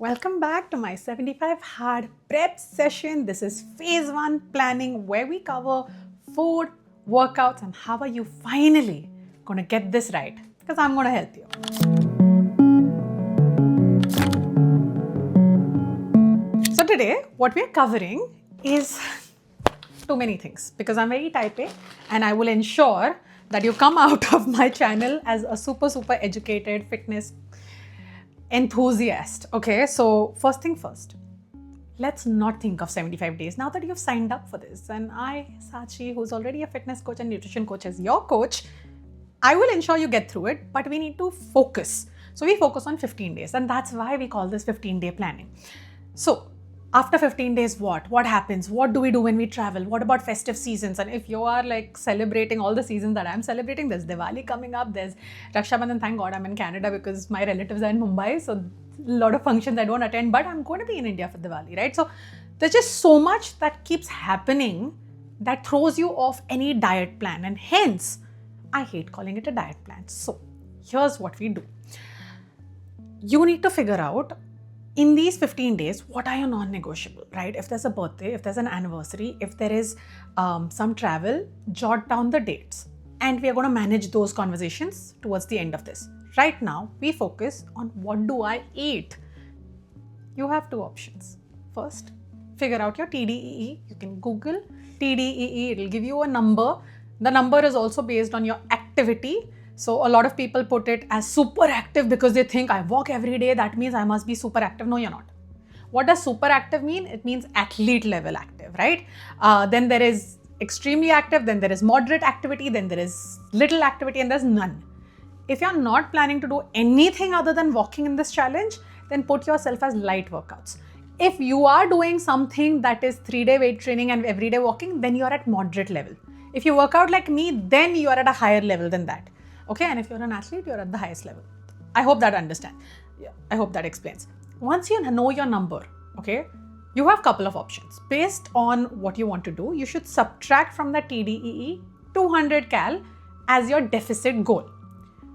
Welcome back to my 75 hard prep session. This is phase 1 planning where we cover food, workouts, and how are you finally going to get this right? Because I'm going to help you. So today, what we're covering is too many things because I'm very type A and I will ensure that you come out of my channel as a super educated fitness enthusiast. Okay, so first thing first, let's not think of 75 days now that you've signed up for this. And I, Sachi, who's already a fitness coach and nutrition coach, as your coach, I will ensure you get through it, but we need to focus. So we focus on 15 days, and that's why we call this 15-day planning. So after 15 days, what happens? What do we do when we travel? What about festive seasons? And if you are like celebrating all the seasons that I'm celebrating, there's Diwali coming up, there's Raksha Bandhan. Thank God I'm in Canada because my relatives are in Mumbai. So a lot of functions I don't attend, but I'm going to be in India for Diwali, right? So there's just so much that keeps happening that throws you off any diet plan. And hence, I hate calling it a diet plan. So here's what we do. You need to figure out in these 15 days, what are your non-negotiable, right? If there's a birthday, if there's an anniversary, if there is some travel, jot down the dates. And we are going to manage those conversations towards the end of this. Right now, we focus on what do I eat? You have two options. First, figure out your TDEE. You can Google TDEE. It will give you a number. The number is also based on your activity. So a lot of people put it as super active because they think I walk every day. That means I must be super active. No, you're not. What does super active mean? It means athlete level active, right? Then there is extremely active, then there is moderate activity, then there is little activity, and there's none. If you're not planning to do anything other than walking in this challenge, then put yourself as light workouts. If you are doing something that is 3-day weight training and everyday walking, then you're at moderate level. If you work out like me, then you are at a higher level than that. Okay, and if you're an athlete, you're at the highest level. I hope that understands. Yeah, I hope that explains. Once you know your number, okay, you have a couple of options. Based on what you want to do, you should subtract from the TDEE 200 cal as your deficit goal.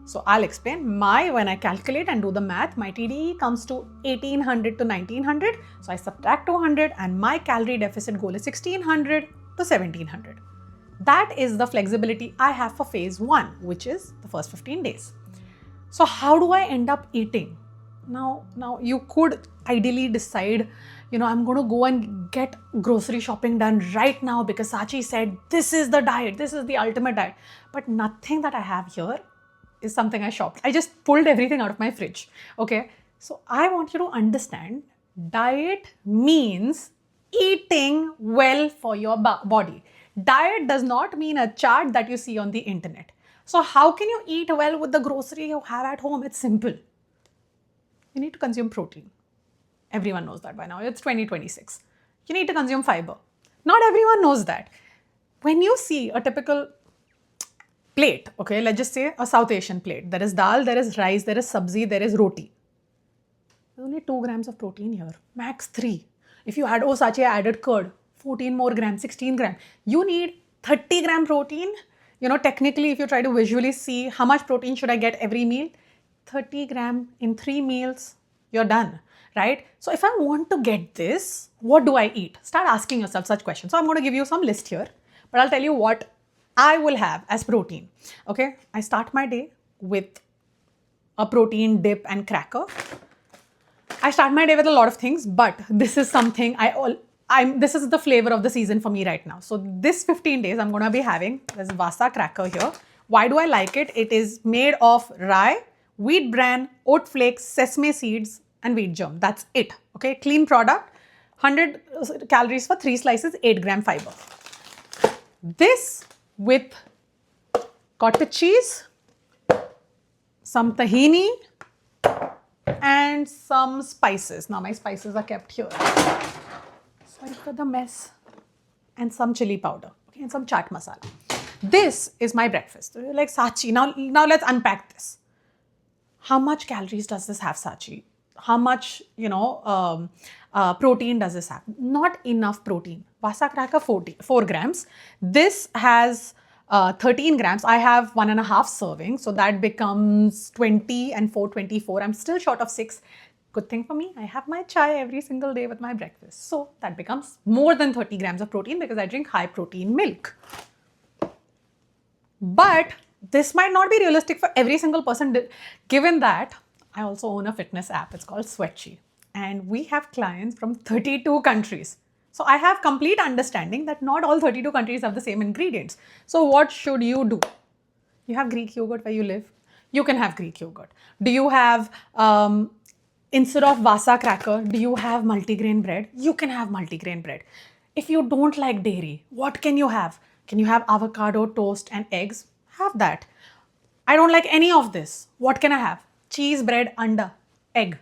So I'll explain. When I calculate and do the math, my TDEE comes to 1800 to 1900. So I subtract 200 and my calorie deficit goal is 1600 to 1700. That is the flexibility I have for phase 1, which is the first 15 days. So how do I end up eating? Now you could ideally decide, I'm going to go and get grocery shopping done right now because Sachi said, this is the diet, this is the ultimate diet. But nothing that I have here is something I shopped. I just pulled everything out of my fridge. Okay. So I want you to understand diet means eating well for your body. Diet does not mean a chart that you see on the internet. So how can you eat well with the grocery you have at home? It's simple. You need to consume protein. Everyone knows that by now. It's 2026. You need to consume fiber. Not everyone knows that. When you see a typical plate, okay, let's just say a South Asian plate. There is dal, there is rice, there is sabzi, there is roti. There's only 2 grams of protein here. Max 3. If you add, Sachi, I added curd. 14 more grams, 16 grams. You need 30 gram protein. Technically, if you try to visually see how much protein should I get every meal, 30 gram in 3 meals, you're done, right? So if I want to get this, what do I eat? Start asking yourself such questions. So I'm going to give you some list here, but I'll tell you what I will have as protein. Okay, I start my day with a protein dip and cracker. I start my day with a lot of things, but this is something this is the flavor of the season for me right now. So this 15 days, I'm going to be having this Vasa cracker here. Why do I like it? It is made of rye, wheat bran, oat flakes, sesame seeds, and wheat germ. That's it. Okay, clean product. 100 calories for 3 slices, 8 gram fiber. This with cottage cheese, some tahini, and some spices. Now my spices are kept here. Sorry for the mess. And some chili powder, okay, and some chaat masala. This is my breakfast. So you're like, Sachi, now let's unpack this. How much calories does this have, Sachi? How much, protein does this have? Not enough protein. Vasa cracker 4 grams. This has 13 grams. I have 1.5 servings. So that becomes 20 and 4, 24. I'm still short of 6. Good thing for me, I have my chai every single day with my breakfast. So that becomes more than 30 grams of protein because I drink high protein milk. But this might not be realistic for every single person, given that I also own a fitness app. It's called Sweatsheet. And we have clients from 32 countries. So I have complete understanding that not all 32 countries have the same ingredients. So what should you do? You have Greek yogurt where you live? You can have Greek yogurt. Do you have, instead of Vasa cracker, do you have multigrain bread? You can have multigrain bread. If you don't like dairy, what can you have? Can you have avocado, toast, and eggs? Have that. I don't like any of this. What can I have? Cheese, bread, anda, egg.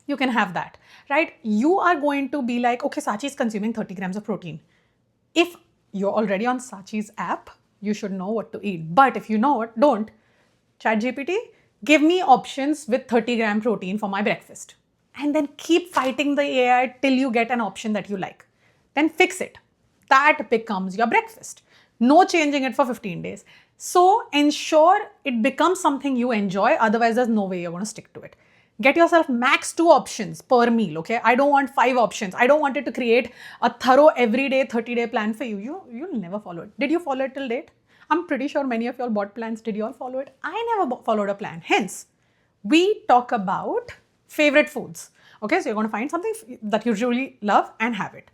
You can have that, right? You are going to be like, okay, Sachi is consuming 30 grams of protein. If you're already on Sachi's app, you should know what to eat. But if you know what, don't. ChatGPT, give me options with 30-gram protein for my breakfast. And then keep fighting the AI till you get an option that you like. Then fix it. That becomes your breakfast. No changing it for 15 days. So ensure it becomes something you enjoy. Otherwise, there's no way you're going to stick to it. Get yourself max 2 options per meal, okay? I don't want 5 options. I don't want it to create a thorough everyday 30-day plan for you. You'll never follow it. Did you follow it till date? I'm pretty sure many of you all bought plans. Did you all follow it? I never followed a plan. Hence, we talk about favorite foods. Okay, so you're going to find something that you really love and have it.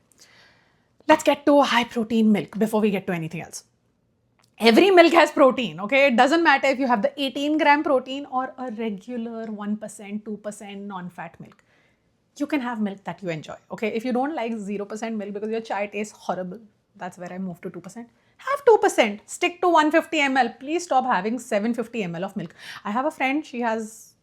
Let's get to high protein milk before we get to anything else. Every milk has protein, okay? It doesn't matter if you have the 18-gram protein or a regular 1%, 2% non-fat milk. You can have milk that you enjoy, okay? If you don't like 0% milk because your chai tastes horrible, that's where I moved to 2%. Have 2%. Stick to 150 ml. Please stop having 750 ml of milk. I have a friend, she has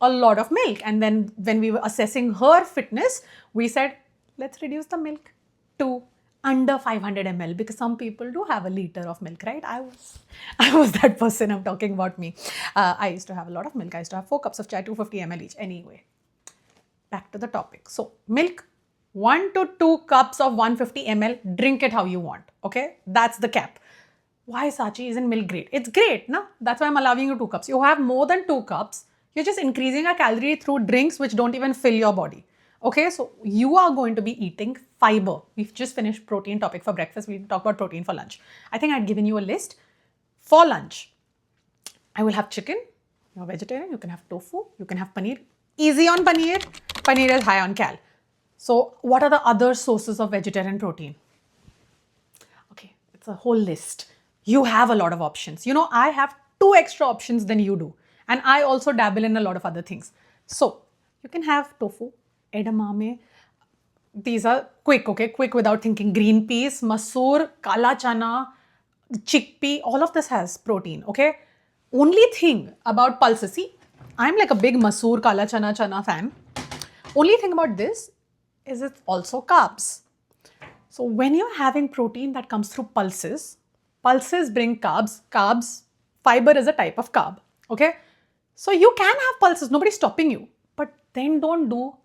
a lot of milk. And then when we were assessing her fitness, we said, let's reduce the milk to under 500 ml because some people do have a liter of milk, right? I was that person. I'm talking about me. I used to have a lot of milk. I used to have 4 cups of chai, 250 ml each. Anyway, back to the topic. So milk, 1 to 2 cups of 150 ml, drink it how you want, okay? That's the cap. Why Sachi isn't milk great? It's great, no? That's why I'm allowing you 2 cups. You have more than 2 cups. You're just increasing a calorie through drinks which don't even fill your body. Okay, so you are going to be eating fiber. We've just finished protein topic for breakfast. We'll talk about protein for lunch. I think I'd given you a list. For lunch, I will have chicken. You're vegetarian, you can have tofu, you can have paneer. Easy on paneer. Paneer is high on cal. So what are the other sources of vegetarian protein? Okay, it's a whole list. You have a lot of options. You know, I have 2 extra options than you do. And I also dabble in a lot of other things. So you can have tofu, edamame. These are quick, okay? Quick without thinking. Green peas, masoor, kala chana, chickpea, all of this has protein, okay? Only thing about pulses, see, I'm like a big masoor, kala chana fan. Only thing about this is it's also carbs. So when you're having protein that comes through pulses bring carbs, fiber is a type of carb, okay? So you can have pulses, nobody's stopping you, but then don't do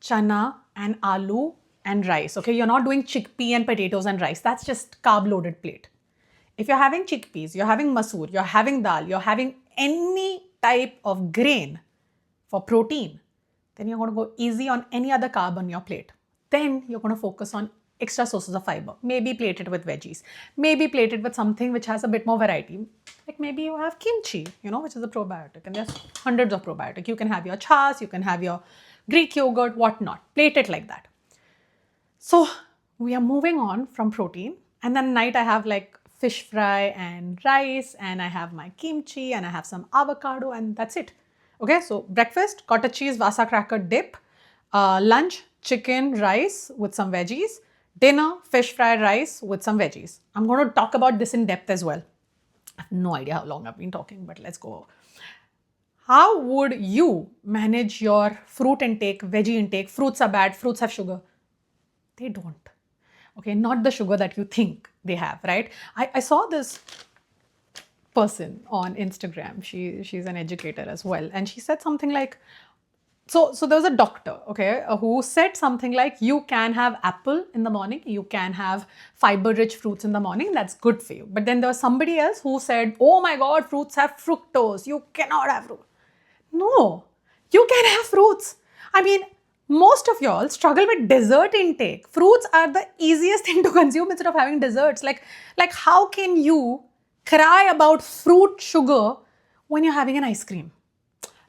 chana and aloo and rice, okay? You're not doing chickpea and potatoes and rice. That's just carb-loaded plate. If you're having chickpeas, you're having masoor, you're having dal, you're having any type of grain for protein, then you're going to go easy on any other carb on your plate. Then you're going to focus on extra sources of fiber. Maybe plate it with veggies. Maybe plate it with something which has a bit more variety. Like maybe you have kimchi, you know, which is a probiotic. And there's hundreds of probiotic. You can have your chas, you can have your Greek yogurt, whatnot. Plate it like that. So we are moving on from protein. And then night I have like fish fry and rice. And I have my kimchi and I have some avocado and that's it. Okay, so breakfast, cottage cheese, Vasa cracker dip. Lunch, chicken, rice with some veggies. Dinner, fish fry, rice with some veggies. I'm going to talk about this in depth as well. I have no idea how long I've been talking, but let's go. How would you manage your fruit intake, veggie intake? Fruits are bad, fruits have sugar. They don't. Okay, not the sugar that you think they have, right? I saw this person on Instagram. She's an educator as well. And she said something like, so there was a doctor, okay, who said something like, you can have apple in the morning, you can have fiber-rich fruits in the morning, that's good for you. But then there was somebody else who said, oh my God, fruits have fructose, you cannot have fruit. No, you can have fruits. I mean, most of y'all struggle with dessert intake. Fruits are the easiest thing to consume instead of having desserts. Like how can you cry about fruit sugar when you're having an ice cream?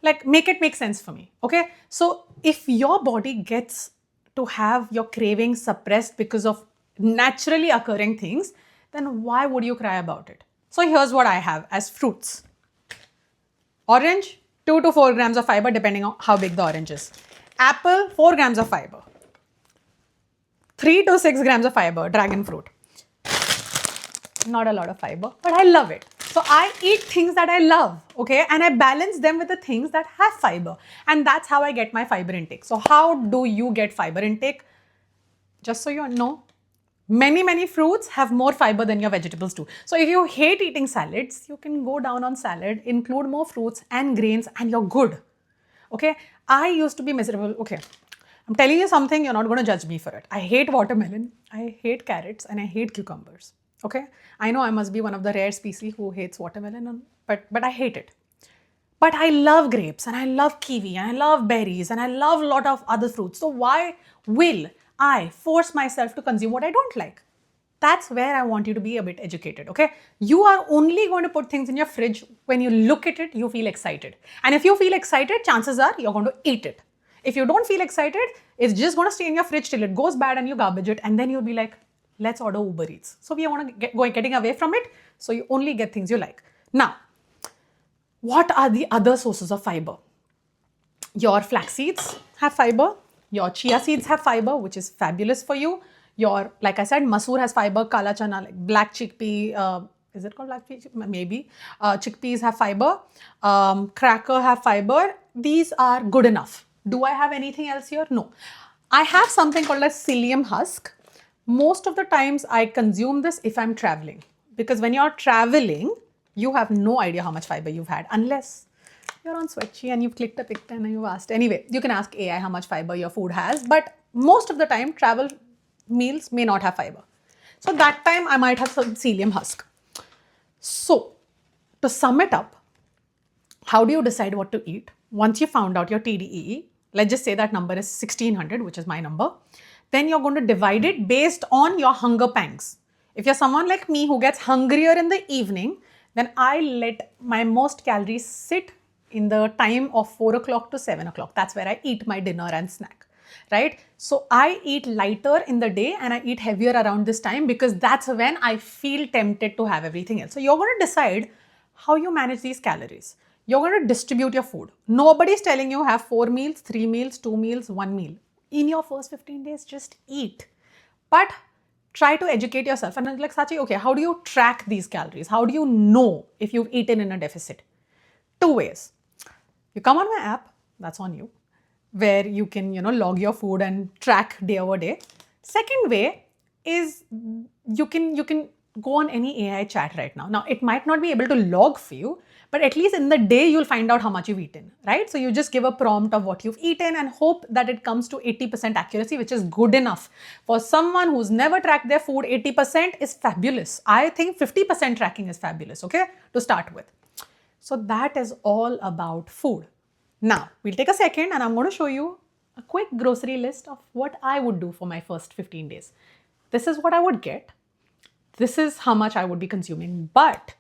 Like, make it make sense for me, okay? So if your body gets to have your cravings suppressed because of naturally occurring things, then why would you cry about it? So here's what I have as fruits. Orange, 2 to 4 grams of fiber depending on how big the orange is. Apple, 4 grams of fiber. 3 to 6 grams of fiber, dragon fruit. Not a lot of fiber, but I love it. So I eat things that I love, okay? And I balance them with the things that have fiber. And that's how I get my fiber intake. So how do you get fiber intake? Just so you know, many fruits have more fiber than your vegetables do. So if you hate eating salads, you can go down on salad, include more fruits and grains, and you're good. Okay? I used to be miserable. Okay. I'm telling you something, you're not going to judge me for it. I hate watermelon, I hate carrots, and I hate cucumbers. Okay? I know I must be one of the rare species who hates watermelon, but I hate it. But I love grapes, and I love kiwi, and I love berries, and I love a lot of other fruits. So why will I force myself to consume what I don't like? That's where I want you to be a bit educated, okay? You are only going to put things in your fridge when you look at it, you feel excited. And if you feel excited, chances are you're going to eat it. If you don't feel excited, it's just going to stay in your fridge till it goes bad and you garbage it, and then you'll be like, let's order Uber Eats. So we want to getting away from it, so you only get things you like. Now, what are the other sources of fiber? Your flax seeds have fiber. Your chia seeds have fiber, which is fabulous for you. Your, like I said, masoor has fiber, kala chana, like black chickpea, is it called black chickpea? Maybe. Chickpeas have fiber. Cracker have fiber. These are good enough. Do I have anything else here? No. I have something called a psyllium husk. Most of the times I consume this if I'm traveling. Because when you're traveling, you have no idea how much fiber you've had unless you're on Sweatsheet and you've clicked a picture and you've asked. Anyway, you can ask AI how much fiber your food has, but most of the time travel meals may not have fiber. So that time I might have some psyllium husk. So to sum it up, how do you decide what to eat? Once you found out your TDEE, let's just say that number is 1600, which is my number, then you're going to divide it based on your hunger pangs. If you're someone like me who gets hungrier in the evening, then I let my most calories sit in the time of 4 o'clock to 7 o'clock. That's where I eat my dinner and snack, right? So I eat lighter in the day and I eat heavier around this time because that's when I feel tempted to have everything else. So you're going to decide how you manage these calories. You're going to distribute your food. Nobody's telling you have 4 meals, 3 meals, 2 meals, 1 meal. In your first 15 days, just eat. But try to educate yourself. And like, Sachi, okay, how do you track these calories? How do you know if you've eaten in a deficit? 2 ways. You come on my app, that's on you, where you can, log your food and track day over day. Second way is you can go on any AI chat right now. Now, it might not be able to log for you, but at least in the day, you'll find out how much you've eaten, right? So you just give a prompt of what you've eaten and hope that it comes to 80% accuracy, which is good enough. For someone who's never tracked their food, 80% is fabulous. I think 50% tracking is fabulous, okay, to start with. So that is all about food. Now, we'll take a second and I'm going to show you a quick grocery list of what I would do for my first 15 days. This is what I would get. This is how much I would be consuming, but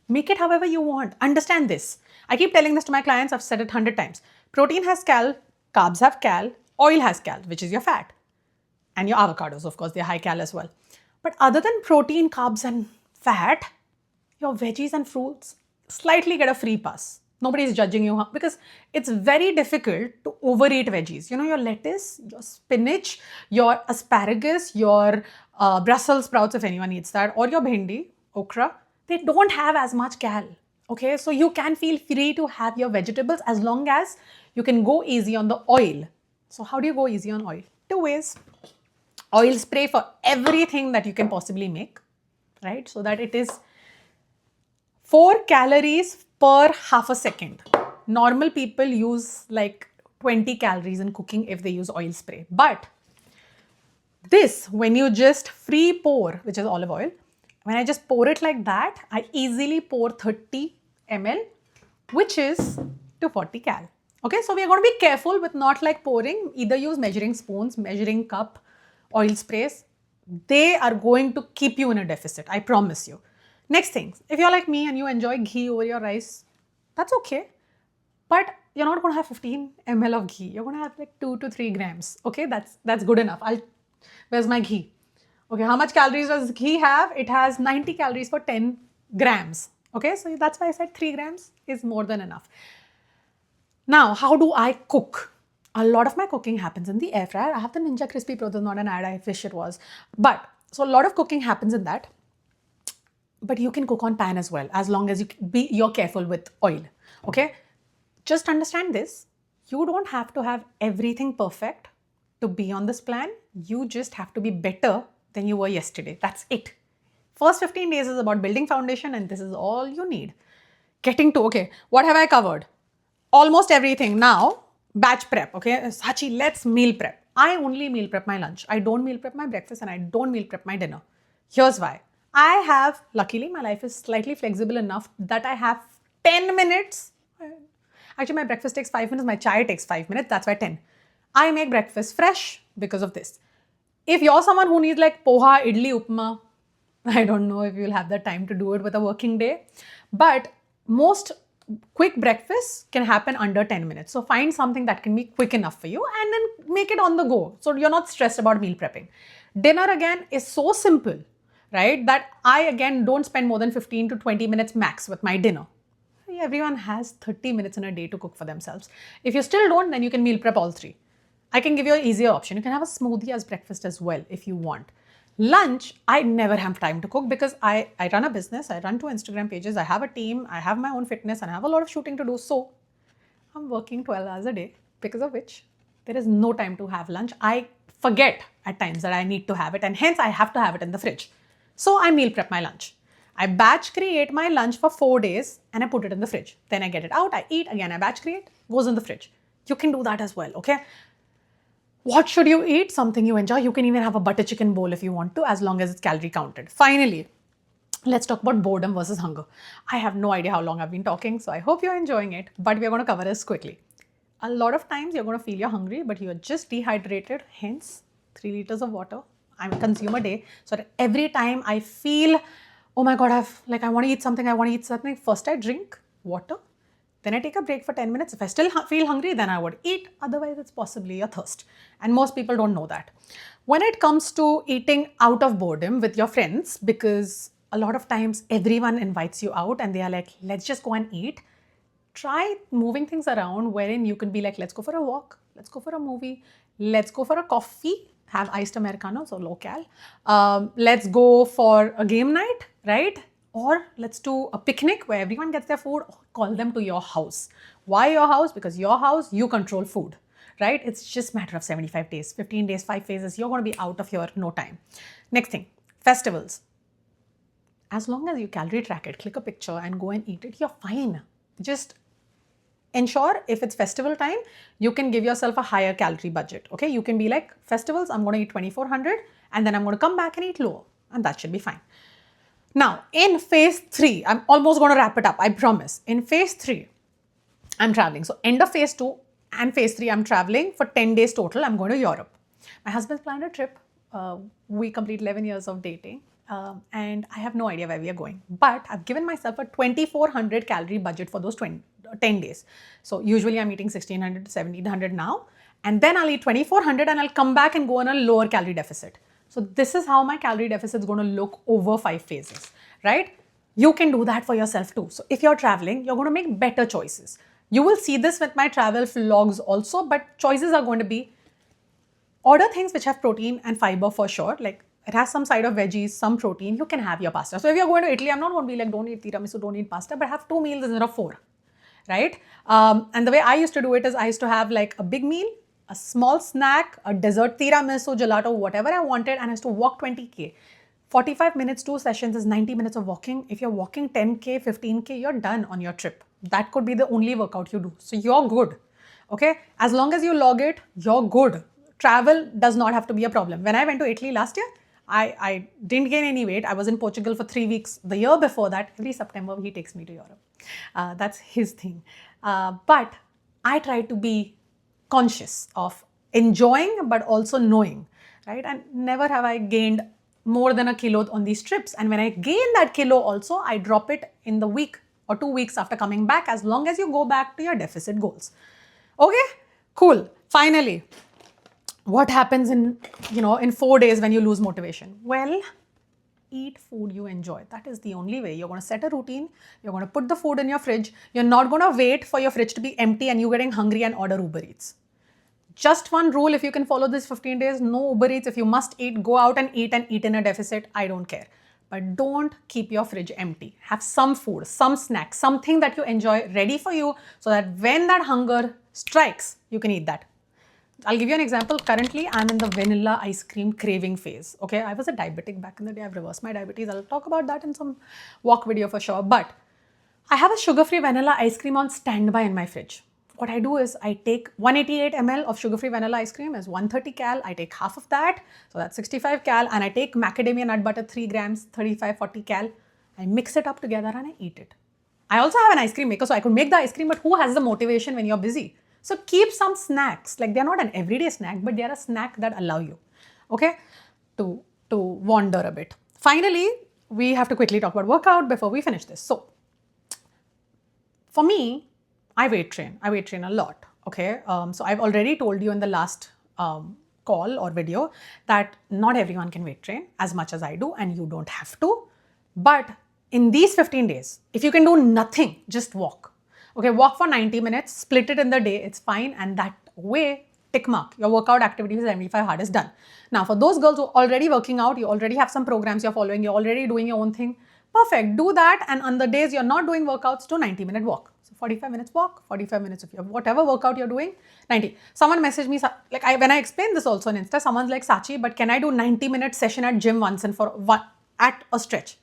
make it however you want. Understand this. I keep telling this to my clients. I've said it 100 times. Protein has cal, carbs have cal, oil has cal, which is your fat. And your avocados, of course, they're high cal as well. But other than protein, carbs and fat, your veggies and fruits slightly get a free pass. Nobody is judging you because it's very difficult to overeat veggies. Your lettuce, your spinach, your asparagus, your Brussels sprouts, if anyone eats that, or your bhindi, okra, they don't have as much cal. Okay, so you can feel free to have your vegetables as long as you can go easy on the oil. So how do you go easy on oil? 2 ways. Oil spray for everything that you can possibly make, right? So that it is 4 calories per half a second. Normal people use like 20 calories in cooking if they use oil spray. But this, when you just free pour, which is olive oil, when I just pour it like that, I easily pour 30 ml, which is 240 cal. Okay, so we are going to be careful with not like pouring. Either use measuring spoons, measuring cup, oil sprays. They are going to keep you in a deficit, I promise you. Next thing, if you're like me and you enjoy ghee over your rice, that's okay. But you're not going to have 15 ml of ghee. You're going to have like 2 to 3 grams. Okay, that's good enough. Where's my ghee? Okay, how much calories does ghee have? It has 90 calories for 10 grams. Okay, so that's why I said 3 grams is more than enough. Now, how do I cook? A lot of my cooking happens in the air fryer. I have the Ninja Crispy Pro. This is not an ad. I wish it was. But so a lot of cooking happens in that. But you can cook on pan as well, as long as you're careful with oil. Okay, just understand this. You don't have to have everything perfect to be on this plan. You just have to be better than you were yesterday. That's it. First 15 days is about building foundation, and this is all you need. Getting to, okay, what have I covered? Almost everything. Now, batch prep. Okay, Sachi, let's meal prep. I only meal prep my lunch. I don't meal prep my breakfast, and I don't meal prep my dinner. Here's why. I have, luckily, my life is slightly flexible enough that I have 10 minutes. Actually, my breakfast takes 5 minutes. My chai takes 5 minutes. That's why 10. I make breakfast fresh because of this. If you're someone who needs like poha, idli, upma, I don't know if you'll have the time to do it with a working day. But most quick breakfasts can happen under 10 minutes. So find something that can be quick enough for you and then make it on the go. So you're not stressed about meal prepping. Dinner again is so simple, right? That I again don't spend more than 15 to 20 minutes max with my dinner. Everyone has 30 minutes in a day to cook for themselves. If you still don't, then you can meal prep all 3. I can give you an easier option. You can have a smoothie as breakfast as well if you want. Lunch, I never have time to cook because I run a business, I run 2 Instagram pages, I have a team, I have my own fitness, and I have a lot of shooting to do. So I'm working 12 hours a day, because of which there is no time to have lunch. I forget at times that I need to have it, and hence I have to have it in the fridge. So I meal prep my lunch. I batch create my lunch for 4 days and I put it in the fridge. Then I get it out, I eat, again I batch create, goes in the fridge. You can do that as well, okay? What should you eat? Something you enjoy. You can even have a butter chicken bowl if you want to, as long as it's calorie counted. Finally, let's talk about boredom versus hunger. I have no idea how long I've been talking, so I hope you're enjoying it, but we're going to cover this quickly. A lot of times you're going to feel you're hungry, but you're just dehydrated, hence 3 liters of water I consume a day. So that every time I feel, oh my God, I want to eat something, first I drink water. Then I take a break for 10 minutes. If I still feel hungry, then I would eat. Otherwise, it's possibly a thirst. And most people don't know that. When it comes to eating out of boredom with your friends, because a lot of times everyone invites you out and they are like, let's just go and eat. Try moving things around wherein you can be like, let's go for a walk. Let's go for a movie. Let's go for a coffee. Have iced Americano, so low cal. Let's go for a game night, right? Or let's do a picnic where everyone gets their food, or call them to your house. Why your house? Because your house, you control food, right? It's just a matter of 75 days, 15 days, 5 phases. You're going to be out of here no time. Next thing, festivals. As long as you calorie track it, click a picture and go and eat it, you're fine. Just ensure if it's festival time, you can give yourself a higher calorie budget, okay? You can be like, festivals, I'm going to eat 2400 and then I'm going to come back and eat lower, and that should be fine. Now, in phase 3, I'm almost going to wrap it up, I promise. In phase 3, I'm traveling. So, end of phase 2 and phase 3, I'm traveling for 10 days total. I'm going to Europe. My husband's planned a trip. We complete 11 years of dating. And I have no idea where we are going. But I've given myself a 2400 calorie budget for those 10 days. So, usually I'm eating 1600 to 1700 now. And then I'll eat 2400 and I'll come back and go on a lower calorie deficit. So this is how my calorie deficit is going to look over 5 phases, right? You can do that for yourself too. So if you're traveling, you're going to make better choices. You will see this with my travel vlogs also, but choices are going to be order things which have protein and fiber for sure. Like it has some side of veggies, some protein. You can have your pasta. So if you're going to Italy, I'm not going to be like, don't eat tiramisu, don't eat pasta, but have 2 meals instead of 4, right? And the way I used to do it is I used to have like a big meal, a small snack, a dessert, tiramisu, gelato, whatever I wanted, and I used to walk 20k. 45 minutes, 2 sessions is 90 minutes of walking. If you're walking 10k, 15k, you're done on your trip. That could be the only workout you do. So you're good, okay? As long as you log it, you're good. Travel does not have to be a problem. When I went to Italy last year, I didn't gain any weight. I was in Portugal for 3 weeks. The year before that, every September, he takes me to Europe. That's his thing. But I try to be conscious of enjoying but also knowing, right? And never have I gained more than a kilo on these trips. And when I gain that kilo also, I drop it in the week or 2 weeks after coming back, as long as you go back to your deficit goals. Okay, cool. Finally, what happens in 4 days when you lose motivation? Well, eat food you enjoy. That is the only way. You're going to set a routine. You're going to put the food in your fridge. You're not going to wait for your fridge to be empty and you getting hungry and order Uber Eats. Just one rule, if you can follow this 15 days, no Uber Eats. If you must eat, go out and eat in a deficit. I don't care. But don't keep your fridge empty. Have some food, some snack, something that you enjoy ready for you, so that when that hunger strikes, you can eat that. I'll give you an example. Currently, I'm in the vanilla ice cream craving phase. Okay, I was a diabetic back in the day. I've reversed my diabetes. I'll talk about that in some walk video for sure. But I have a sugar-free vanilla ice cream on standby in my fridge. What I do is I take 188 ml of sugar-free vanilla ice cream as 130 cal. I take half of that, so that's 65 cal, and I take macadamia nut butter 3 grams, 35-40 cal. I mix it up together and I eat it. I also have an ice cream maker, so I could make the ice cream, but who has the motivation when you're busy? So keep some snacks. Like, they're not an everyday snack, but they're a snack that allow you, okay, to wander a bit. Finally, we have to quickly talk about workout before we finish this. So for me, I weight train a lot, okay? So I've already told you in the last call or video that not everyone can weight train as much as I do, and you don't have to. But in these 15 days, if you can do nothing, just walk. Okay, walk for 90 minutes, split it in the day, it's fine, and that way, tick mark, your workout activity for 75 hard is done. Now, for those girls who are already working out, you already have some programs you're following, you're already doing your own thing, perfect, do that. And on the days you're not doing workouts, do 90-minute walk. So 45 minutes walk, 45 minutes of whatever workout you're doing, 90. Someone messaged me, like when I explained this also on Insta, someone's like, Sachi, but can I do 90-minute session at gym once and for one at a stretch?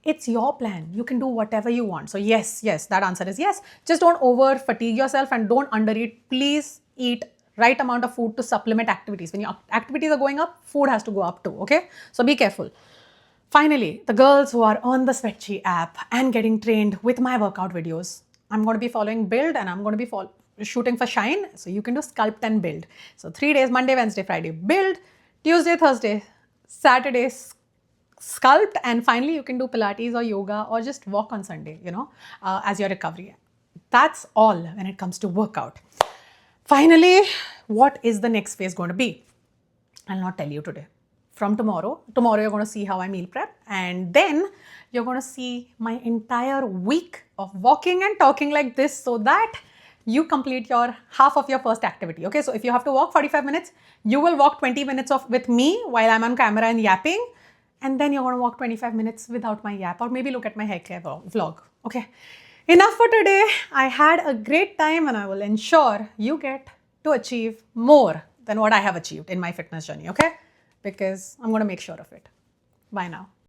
It's your plan. You can do whatever you want. So yes, that answer is yes. Just don't over fatigue yourself and don't undereat. Please eat right amount of food to supplement activities. When your activities are going up, food has to go up too, okay? So be careful. Finally, the girls who are on the Spreadsheet app and getting trained with my workout videos, I'm going to be following build and I'm going to be shooting for shine. So you can do sculpt and build. So 3 days, Monday, Wednesday, Friday, build, Tuesday, Thursday, Saturday, sculpt, and finally you can do Pilates or yoga or just walk on Sunday, as your recovery. That's all when it comes to workout. Finally, what is the next phase going to be? I'll not tell you today. From tomorrow you're going to see how I meal prep, and then you're going to see my entire week of walking and talking like this, so that you complete your half of your first activity. Okay, so if you have to walk 45 minutes, you will walk 20 minutes with me while I'm on camera and yapping. And then you're going to walk 25 minutes without my yap, or maybe look at my hair care vlog. Okay, enough for today. I had a great time and I will ensure you get to achieve more than what I have achieved in my fitness journey, okay? Because I'm going to make sure of it. Bye now.